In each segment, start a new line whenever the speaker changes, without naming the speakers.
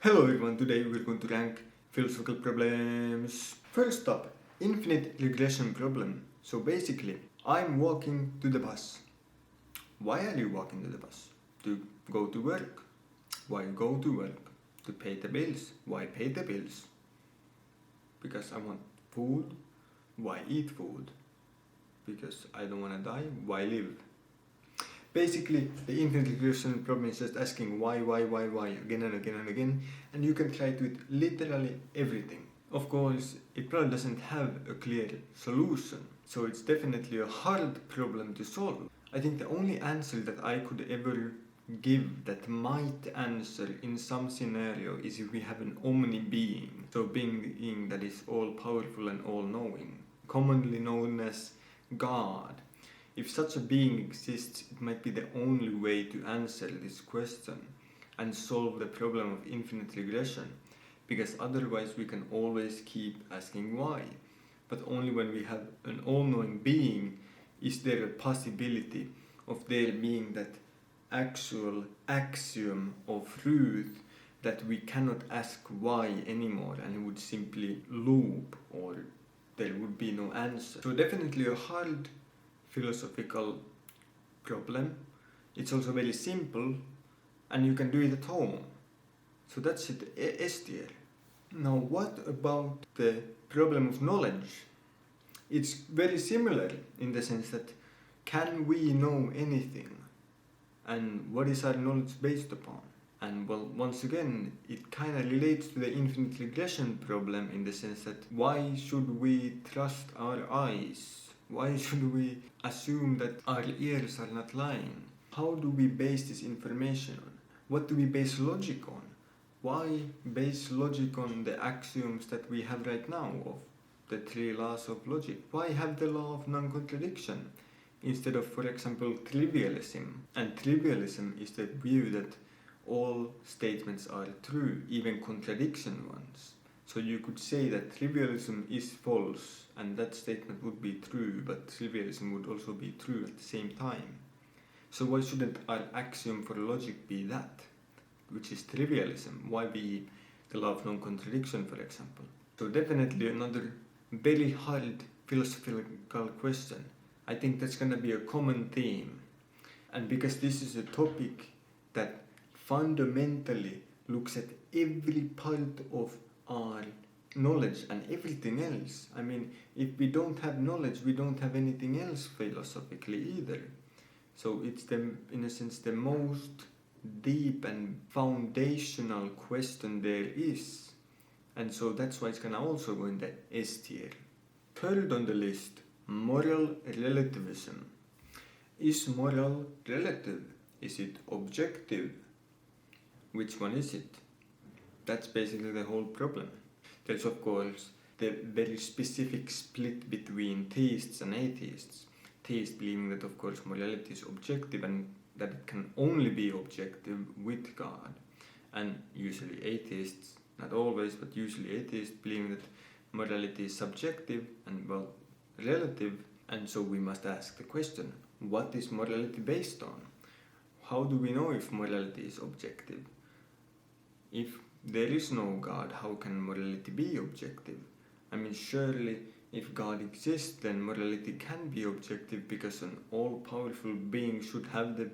Hello everyone, today we're going to rank philosophical problems. First up, infinite regression problem. So basically, I'm walking to the bus. Why are you walking to the bus? To go to work. Why go to work? To pay the bills. Why pay the bills? Because I want food. Why eat food? Because I don't want to die. Why live? Basically, the infinite regression problem is just asking why, again and again and again, and you can try it with literally everything. Of course, it probably doesn't have a clear solution, so it's definitely a hard problem to solve. I think the only answer that I could ever give that might answer in some scenario is if we have an omni-being, so being that is all-powerful and all-knowing, commonly known as God. If such a being exists, it might be the only way to answer this question and solve the problem of infinite regression, because otherwise we can always keep asking why. But only when we have an all-knowing being is there a possibility of there being that actual axiom of truth that we cannot ask why anymore and it would simply loop or there would be no answer. So definitely a hard philosophical problem. It's also very simple and you can do it at home. So that's it, S tier. Now what about the problem of knowledge? It's very similar in the sense that can we know anything? And what is our knowledge based upon? And well, once again, it kind of relates to the infinite regression problem in the sense that why should we trust our eyes? Why should we assume that our ears are not lying? How do we base this information on? What do we base logic on? Why base logic on the axioms that we have right now of the three laws of logic? Why have the law of non-contradiction instead of, for example, trivialism? And trivialism is the view that all statements are true, even contradiction ones. So you could say that trivialism is false and that statement would be true, but trivialism would also be true at the same time. So why shouldn't our axiom for logic be that, which is trivialism? Why be the law of non-contradiction, for example? So definitely another very hard philosophical question. I think that's going to be a common theme. And because this is a topic that fundamentally looks at every part of our knowledge and everything else. I mean, if we don't have knowledge, we don't have anything else philosophically either. So it's in a sense the most deep and foundational question there is. And so that's why it's gonna also go in the S tier. Third on the list, moral relativism. Is moral relative? Is it objective? Which one is it? That's basically the whole problem. There's of course the very specific split between theists and atheists. Theists believing that of course morality is objective and that it can only be objective with God. And usually atheists, not always, but usually atheists believing that morality is subjective and well, relative. And so we must ask the question, what is morality based on? How do we know if morality is objective? If there is no God, how can morality be objective? I mean, surely if God exists, then morality can be objective because an all-powerful being should have the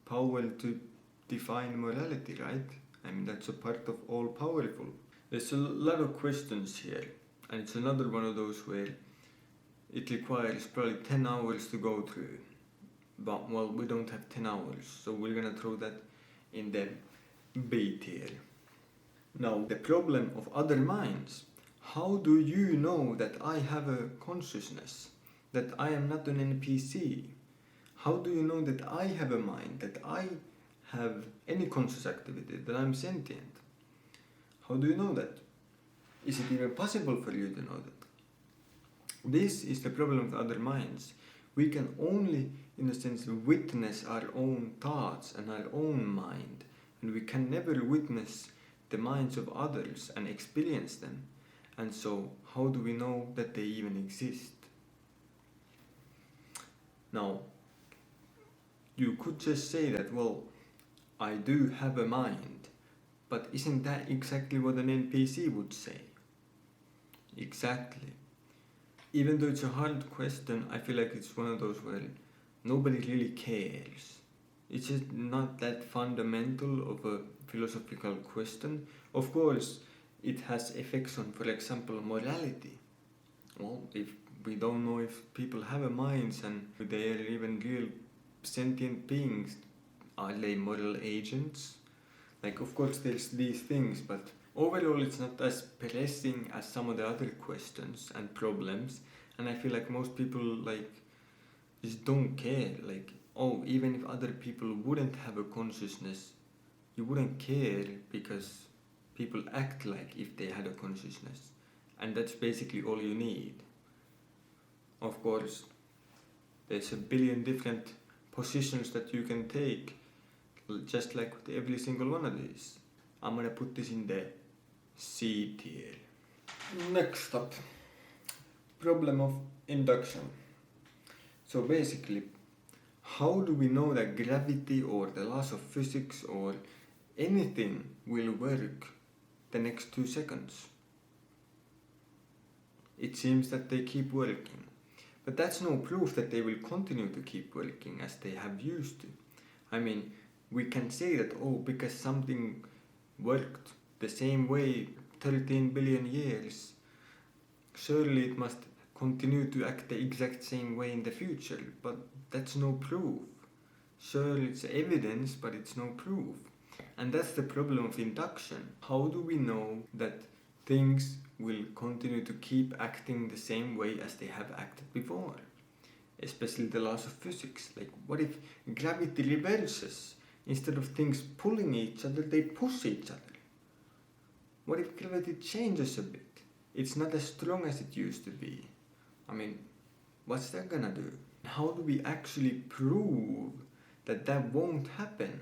power to define morality, right? I mean, that's a part of all-powerful. There's a lot of questions here, and it's another one of those where it requires probably 10 hours to go through. But, well, we don't have 10 hours, so we're gonna throw that in the B tier. Now, the problem of other minds. How do you know that I have a consciousness? That I am not an NPC? How do you know that I have a mind? That I have any conscious activity? That I'm sentient? How do you know that? Is it even possible for you to know that? This is the problem with other minds. We can only, in a sense, witness our own thoughts and our own mind, and we can never witness the minds of others and experience them. And so, how do we know that they even exist? Now, you could just say that, well, I do have a mind, But isn't that exactly what an NPC would say? Exactly. Even though it's a hard question, I feel like it's one of those where nobody really cares. It's just not that fundamental of a philosophical question. Of course, it has effects on, for example, morality. Well, if we don't know if people have a minds and they are even real sentient beings, are they moral agents? Like, of course, there's these things, but overall, it's not as pressing as some of the other questions and problems. And I feel like most people like just don't care. Like, oh, even if other people wouldn't have a consciousness, you wouldn't care because people act like if they had a consciousness, and that's basically all you need. Of course, there's a billion different positions that you can take, just like with every single one of these. I'm gonna put this in the C tier. Next up, problem of induction. So basically, how do we know that gravity or the laws of physics or anything will work the next 2 seconds? It seems that they keep working. But that's no proof that they will continue to keep working as they have used to. I mean, we can say that, oh, because something worked the same way 13 billion years, surely it must continue to act the exact same way in the future. But that's no proof. Sure, it's evidence, but it's no proof. And that's the problem of induction. How do we know that things will continue to keep acting the same way as they have acted before? Especially the laws of physics. Like, what if gravity reverses? Instead of things pulling each other, they push each other. What if gravity changes a bit? It's not as strong as it used to be. I mean, what's that gonna do? How do we actually prove that that won't happen?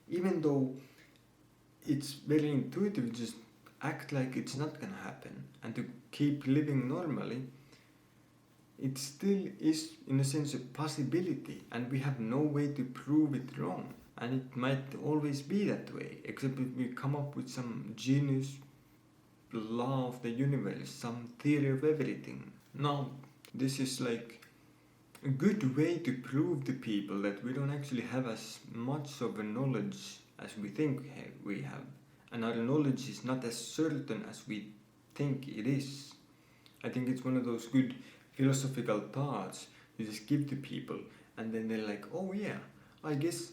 Even though it's very intuitive, just act like it's not gonna happen and to keep living normally, it still is in a sense a possibility, and we have no way to prove it wrong. And it might always be that way, except if we come up with some genius law of the universe, some theory of everything. Now, this is like a good way to prove to people that we don't actually have as much of a knowledge as we think we have. And our knowledge is not as certain as we think it is. I think it's one of those good philosophical thoughts you just give to people, and then they're like, oh yeah, I guess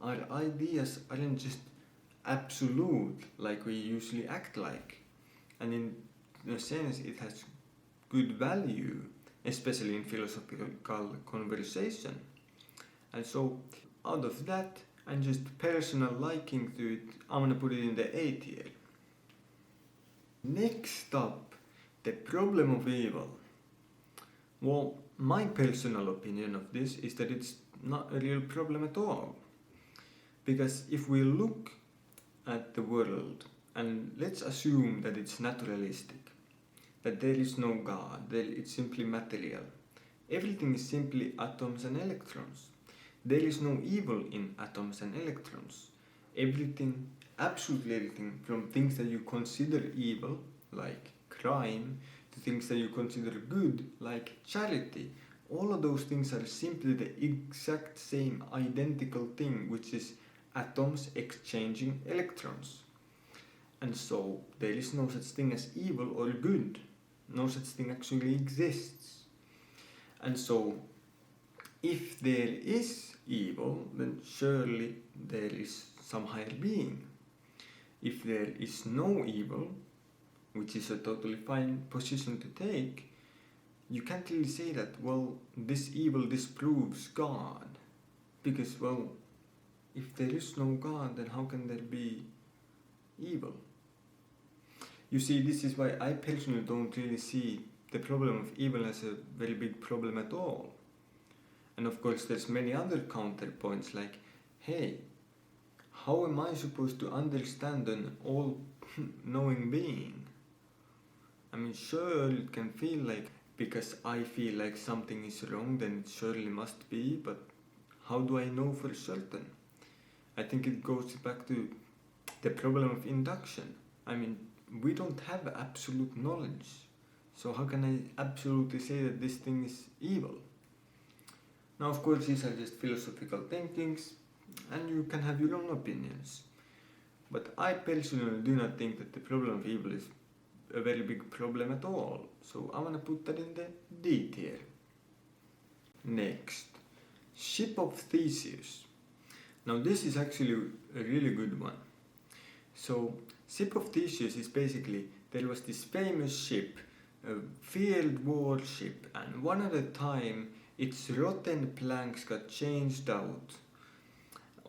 our ideas aren't just absolute like we usually act like. And in a sense, it has good value, especially in philosophical conversation. And so, out of that, and just personal liking to it, I'm gonna put it in the A tier. Next up, the problem of evil. Well, my personal opinion of this is that it's not a real problem at all. Because if we look at the world, and let's assume that it's naturalistic, that there is no God, it's simply material. Everything is simply atoms and electrons. There is no evil in atoms and electrons. Everything, absolutely everything, from things that you consider evil, like crime, to things that you consider good, like charity, all of those things are simply the exact same identical thing, which is atoms exchanging electrons. And so there is no such thing as evil or good. No such thing actually exists. And so if there is evil, then surely there is some higher being. If there is no evil, which is a totally fine position to take, you can't really say that, well, this evil disproves God. Because, well, if there is no God, then how can there be evil? You see, this is why I personally don't really see the problem of evil as a very big problem at all. And of course, there's many other counterpoints like, hey, how am I supposed to understand an all-knowing being? I mean, sure, it can feel like, because I feel like something is wrong, then it surely must be, but how do I know for certain? I think it goes back to the problem of induction. I mean, we don't have absolute knowledge. So how can I absolutely say that this thing is evil? Now, of course, these are just philosophical thinkings, and you can have your own opinions. But I personally do not think that the problem of evil is a very big problem at all. So I want to put that in the D tier. Next, ship of Theseus. Now this is actually a really good one. So ship of Theseus is basically, there was this famous ship, a field warship, and one at a time its rotten planks got changed out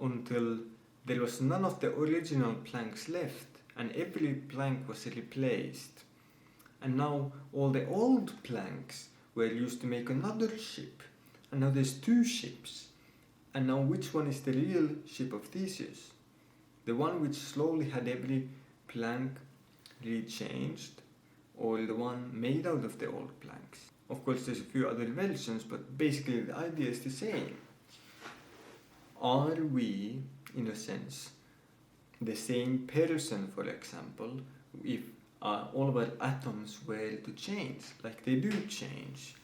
until there was none of the original planks left, and every plank was replaced. And now all the old planks were used to make another ship, and now there's two ships. And now which one is the real ship of Theseus? The one which slowly had every plank rechanged, or the one made out of the old planks? Of course there's a few other versions, but basically the idea is the same. Are we, in a sense, the same person, for example, if all of our atoms were to change, like they do change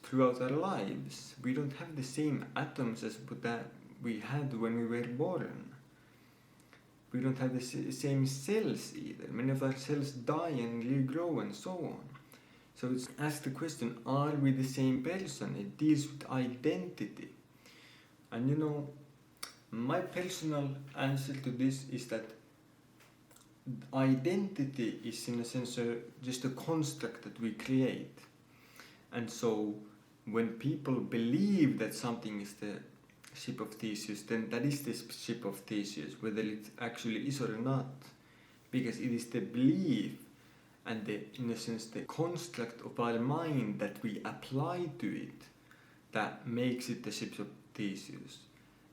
throughout our lives? We don't have the same atoms as that we had when we were born. We don't have the same cells either. Many of our cells die and regrow and so on. So it's asked the question, are we the same person? It deals with identity. And you know, my personal answer to this is that identity is in a sense just a construct that we create. And so when people believe that something is the ship of Theseus, then that is the ship of Theseus, whether it actually is or not, because it is the belief and the, in a sense, the construct of our mind that we apply to it that makes it the ship of Theseus.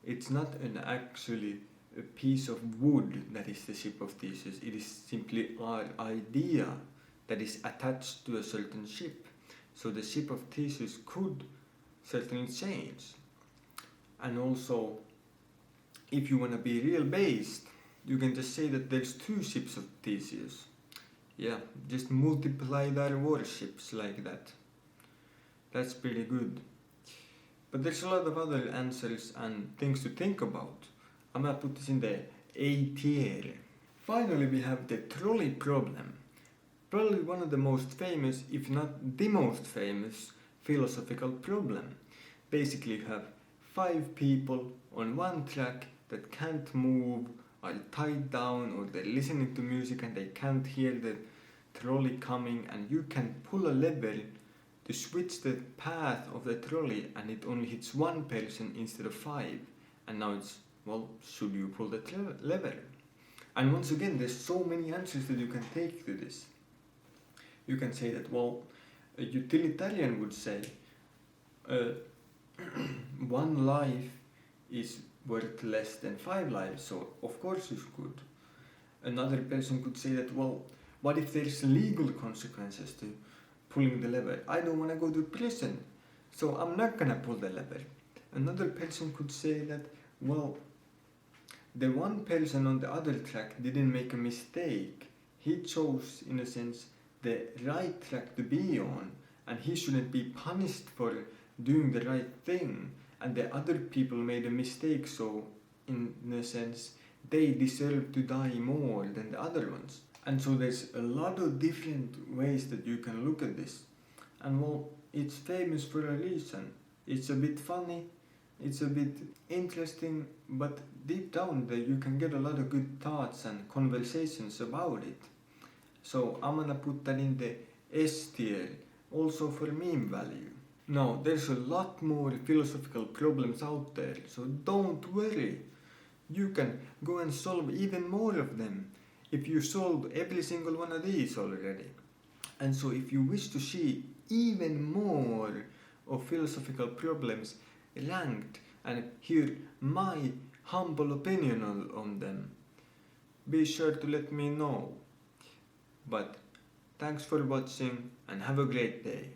It's not actually a piece of wood that is the ship of Theseus. It is simply our idea that is attached to a certain ship. So the ship of Theseus could certainly change. And also, if you want to be real based, you can just say that there's two ships of Theseus. Yeah, just multiply their warships like that. That's pretty good. But there's a lot of other answers and things to think about. I'm gonna put this in the A tier. Finally, we have the trolley problem. Probably one of the most famous, if not the most famous, philosophical problem. Basically, you have 5 people on one track that can't move, are tied down, or they're listening to music and they can't hear the trolley coming, and you can pull a lever to switch the path of the trolley, and it only hits one person instead of 5. And now it's, well, should you pull the lever? And once again, there's so many answers that you can take to this. You can say that, well, a utilitarian would say one life is worth less than 5 lives, so of course you could. Another person could say that, well, what if there's legal consequences to pulling the lever? I don't want to go to prison, so I'm not gonna pull the lever. Another person could say that, well, the one person on the other track didn't make a mistake. He chose, in a sense, the right track to be on, and he shouldn't be punished for doing the right thing. And the other people made a mistake, so in a sense, they deserve to die more than the other ones. And so there's a lot of different ways that you can look at this. And well, it's famous for a reason. It's a bit funny, it's a bit interesting, but deep down there you can get a lot of good thoughts and conversations about it. So I'm gonna put that in the S tier, also for meme value. Now, there's a lot more philosophical problems out there, so don't worry. You can go and solve even more of them if you solved every single one of these already. And so if you wish to see even more of philosophical problems ranked and hear my humble opinion on them, be sure to let me know. But thanks for watching and have a great day.